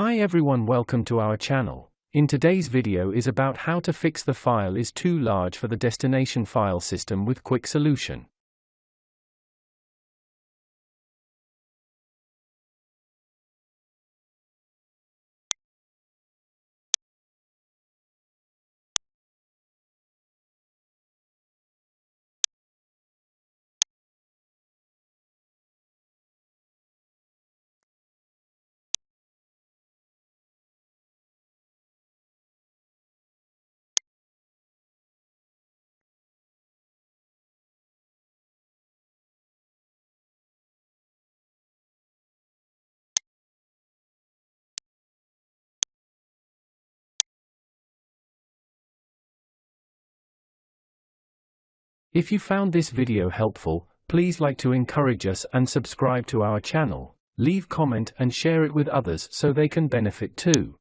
Hi everyone, welcome to our channel. In today's video is about how to fix the file is too large for the destination file system with quick solution. If you found this video helpful, please like to encourage us and subscribe to our channel, leave comment and share it with others so they can benefit too.